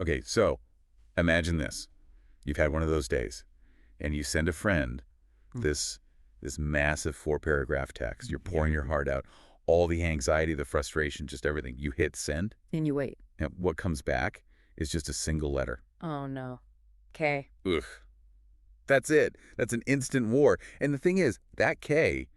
Okay, so imagine this. You've had one of those days, and you send a friend this this massive 4-paragraph text. You're pouring your heart out, all the anxiety, the frustration, just everything. You hit send, And you wait. and what comes back is just a single letter. Oh, no. K. Ugh. That's it. That's an instant war. And the thing is, that K,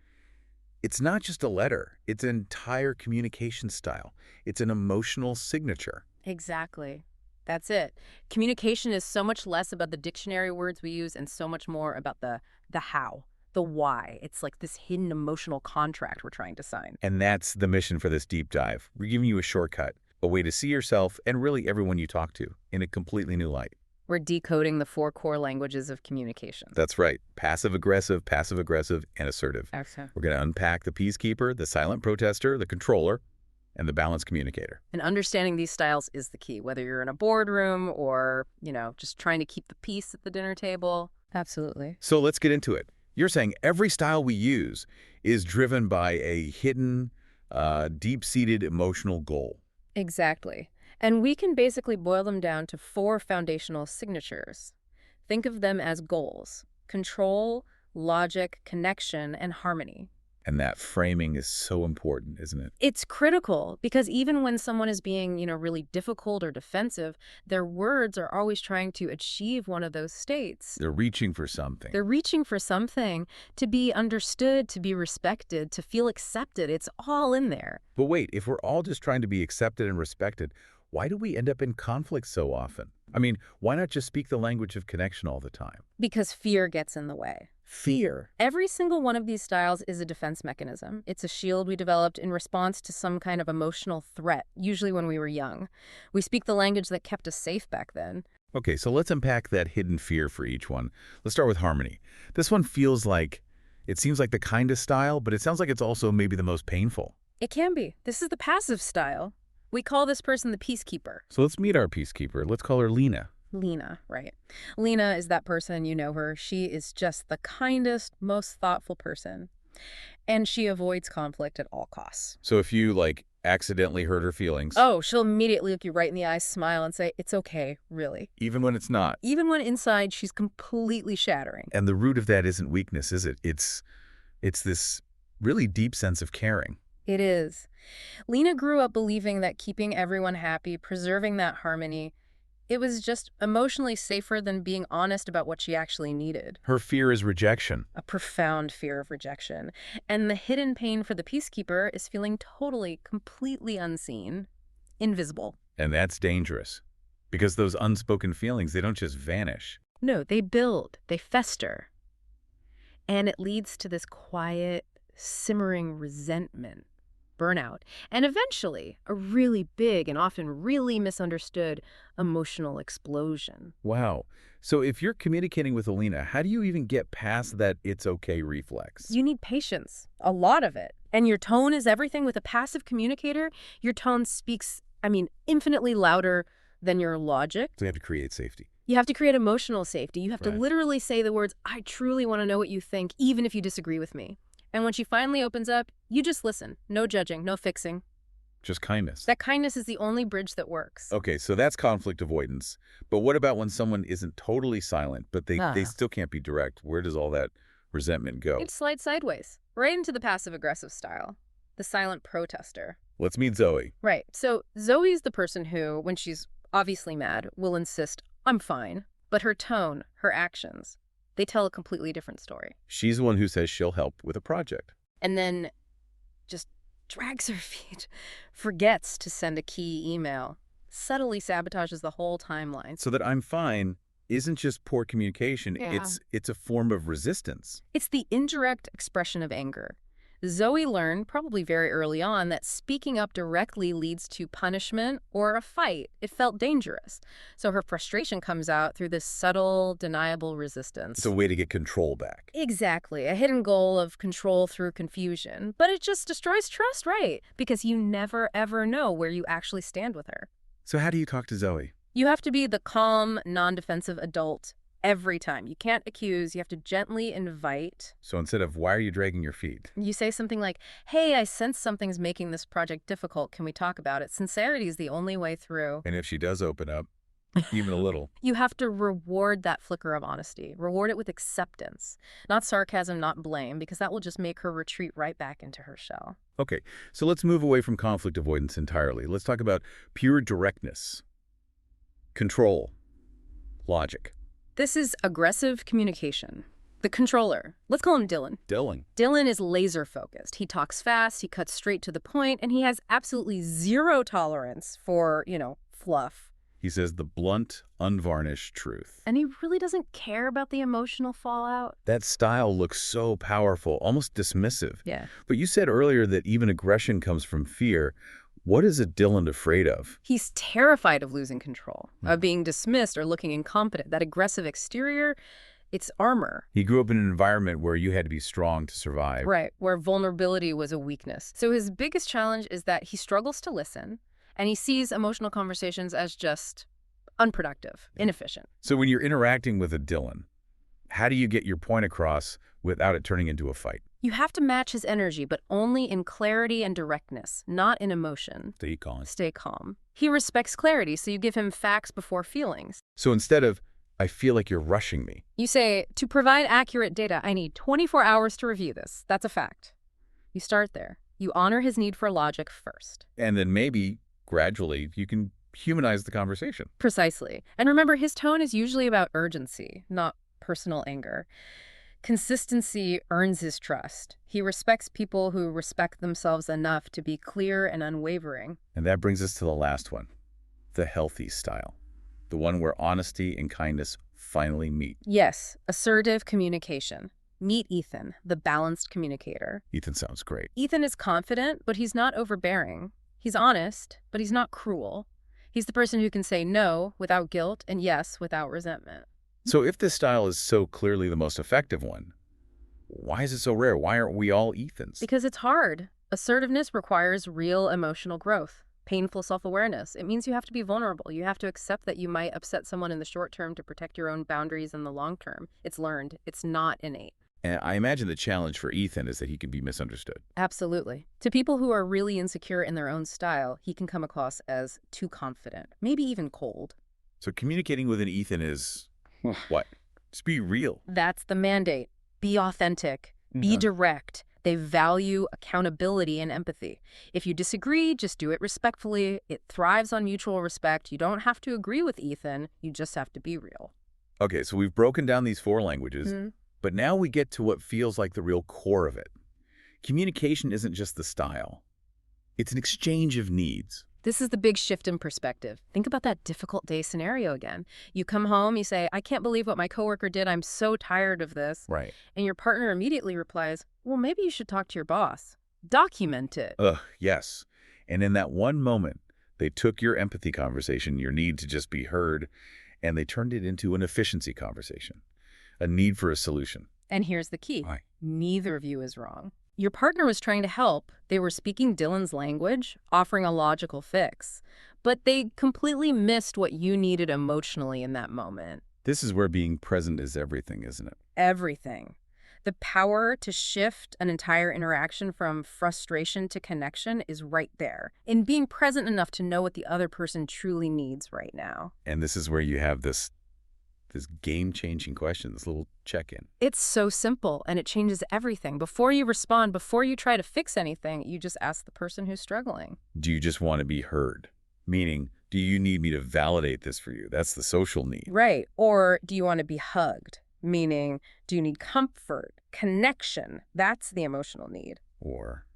it's not just a letter. It's an entire communication style. It's an emotional signature. Exactly. That's it. Communication is so much less about the dictionary words we use and so much more about the how, the why. It's like this hidden emotional contract we're trying to sign. And that's the mission for this deep dive. We're giving you a shortcut, a way to see yourself and really everyone you talk to in a completely new light. We're decoding the 4 core languages of communication. That's right. Passive-aggressive, and assertive. Excellent. We're going to unpack the peacekeeper, the silent protester, the controller, and the balanced communicator. And understanding these styles is the key, whether you're in a boardroom or, just trying to keep the peace at the dinner table. Absolutely. So let's get into it. You're saying every style we use is driven by a hidden, deep-seated emotional goal. Exactly. And we can basically boil them down to 4 foundational signatures. Think of them as goals: control, logic, connection, and harmony. And that framing is so important, isn't it? It's critical because even when someone is being, really difficult or defensive, their words are always trying to achieve one of those states. They're reaching for something. They're reaching for something, to be understood, to be respected, to feel accepted. It's all in there. But wait, if we're all just trying to be accepted and respected, why do we end up in conflict so often? I mean, why not just speak the language of connection all the time? Because fear gets in the way. Fear. Every single one of these styles is a defense mechanism. It's a shield we developed in response to some kind of emotional threat, usually when we were young. We speak the language that kept us safe back then. Okay, so let's unpack that hidden fear for each one. Let's start with harmony. This one seems like the kindest style, but it sounds like it's also maybe the most painful. It can be. This is the passive style. We call this person the peacekeeper. So let's meet our peacekeeper. Let's call her Lena. Lena, right. Lena is that person, you know her. She is just the kindest, most thoughtful person. And she avoids conflict at all costs. So if you, accidentally hurt her feelings... Oh, she'll immediately look you right in the eyes, smile, and say, it's okay, really. Even when it's not. Even when inside she's completely shattering. And the root of that isn't weakness, is it? It's this really deep sense of caring. It is. Lena grew up believing that keeping everyone happy, preserving that harmony, it was just emotionally safer than being honest about what she actually needed. Her fear is rejection. A profound fear of rejection. And the hidden pain for the peacekeeper is feeling totally, completely unseen, invisible. And that's dangerous. Because those unspoken feelings, they don't just vanish. No, they build, they fester. And it leads to this quiet, simmering resentment, burnout, and eventually a really big and often really misunderstood emotional explosion. Wow. So if you're communicating with Alina, how do you even get past that it's okay reflex? You need patience, a lot of it. And your tone is everything. With a passive communicator, your tone speaks, infinitely louder than your logic. So you have to create safety. You have to create emotional safety. You have to Right. literally say the words, I truly want to know what you think, even if you disagree with me. And when she finally opens up, you just listen. No judging, no fixing. Just kindness. That kindness is the only bridge that works. Okay, so that's conflict avoidance. But what about when someone isn't totally silent, but they still can't be direct? Where does all that resentment go? It slides sideways, right into the passive-aggressive style, the silent protester. Let's meet Zoe. Right. So Zoe's the person who, when she's obviously mad, will insist, I'm fine. But her tone, her actions, they tell a completely different story. She's the one who says she'll help with a project. And then just drags her feet, forgets to send a key email, subtly sabotages the whole timeline. So that I'm fine isn't just poor communication, Yeah. it's a form of resistance. It's the indirect expression of anger. Zoe learned, probably very early on, that speaking up directly leads to punishment or a fight. It felt dangerous. So her frustration comes out through this subtle, deniable resistance. It's a way to get control back. Exactly. A hidden goal of control through confusion. But it just destroys trust, right? Because you never, ever know where you actually stand with her. So how do you talk to Zoe? You have to be the calm, non-defensive adult every time. You can't accuse. You have to gently invite. So instead of, why are you dragging your feet? You say something like, hey, I sense something's making this project difficult. Can we talk about it? Sincerity is the only way through. And if she does open up, Even a little. You have to reward that flicker of honesty. Reward it with acceptance, not sarcasm, not blame, because that will just make her retreat right back into her shell. Okay, so let's move away from conflict avoidance entirely. Let's talk about pure directness, control, logic. This is aggressive communication. The controller, let's call him Dylan. Dylan is laser focused. He talks fast, he cuts straight to the point, and he has absolutely zero tolerance for, fluff. He says the blunt, unvarnished truth. And he really doesn't care about the emotional fallout. That style looks so powerful, almost dismissive. Yeah. But you said earlier that even aggression comes from fear. What is a Dylan afraid of? He's terrified of losing control, of being dismissed or looking incompetent. That aggressive exterior, it's armor. He grew up in an environment where you had to be strong to survive. Right, where vulnerability was a weakness. So his biggest challenge is that he struggles to listen, and he sees emotional conversations as just unproductive, inefficient. So when you're interacting with a Dylan, how do you get your point across without it turning into a fight? You have to match his energy, but only in clarity and directness, not in emotion. Stay calm. Stay calm. He respects clarity, so you give him facts before feelings. So instead of, I feel like you're rushing me, You say, to provide accurate data, I need 24 hours to review this. That's a fact. You start there. You honor his need for logic first. and then maybe, gradually, you can humanize the conversation. Precisely. And remember, his tone is usually about urgency, not personal anger. Consistency earns his trust. He respects people who respect themselves enough to be clear and unwavering. And that brings us to the last one, the healthy style. The one where honesty and kindness finally meet. Yes, assertive communication. Meet Ethan, the balanced communicator. Ethan sounds great. Ethan is confident, but he's not overbearing. He's honest, but he's not cruel. He's the person who can say no without guilt and yes without resentment. So if this style is so clearly the most effective one, why is it so rare? Why aren't we all Ethans? Because it's hard. Assertiveness requires real emotional growth, painful self-awareness. It means you have to be vulnerable. You have to accept that you might upset someone in the short term to protect your own boundaries in the long term. It's learned. It's not innate. And I imagine the challenge for Ethan is that he can be misunderstood. Absolutely. To people who are really insecure in their own style, he can come across as too confident, maybe even cold. So communicating with an Ethan is what? Just be real. That's the mandate. Be authentic. Be direct. They value accountability and empathy. If you disagree, just do it respectfully. It thrives on mutual respect. You don't have to agree with Ethan. You just have to be real. Okay, so we've broken down these 4 languages, but now we get to what feels like the real core of it. Communication isn't just the style. It's an exchange of needs. This is the big shift in perspective. Think about that difficult day scenario again. You come home, you say, I can't believe what my coworker did. I'm so tired of this. Right. And your partner immediately replies, well, maybe you should talk to your boss. Document it. Yes. And in that one moment, they took your empathy conversation, your need to just be heard, and they turned it into an efficiency conversation, a need for a solution. And here's the key. Why? Neither of you is wrong. Your partner was trying to help. They were speaking Dylan's language, offering a logical fix. But they completely missed what you needed emotionally in that moment. This is where being present is everything, isn't it? Everything. The power to shift an entire interaction from frustration to connection is right there, in being present enough to know what the other person truly needs right now. And this is where you have this game-changing question, this little check-in. It's so simple, and it changes everything. Before you respond, before you try to fix anything, you just ask the person who's struggling. Do you just want to be heard? Meaning, do you need me to validate this for you? That's the social need. Right. Or do you want to be hugged? Meaning, do you need comfort, connection? That's the emotional need. Or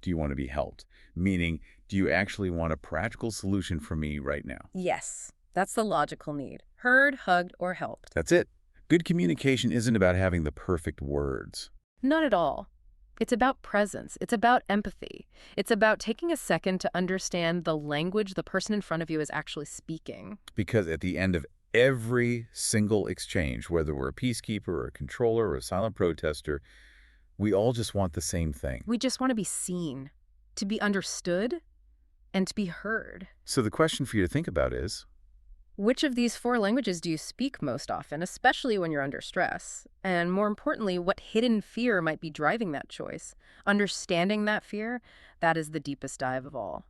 do you want to be helped? Meaning, do you actually want a practical solution from me right now? Yes, that's the logical need. Heard, hugged, or helped. That's it. Good communication isn't about having the perfect words. Not at all. It's about presence. It's about empathy. It's about taking a second to understand the language the person in front of you is actually speaking. Because at the end of every single exchange, whether we're a peacekeeper or a controller or a silent protester, we all just want the same thing. We just want to be seen, to be understood, and to be heard. So the question for you to think about is, which of these 4 languages do you speak most often, especially when you're under stress? And more importantly, what hidden fear might be driving that choice? Understanding that fear, that is the deepest dive of all.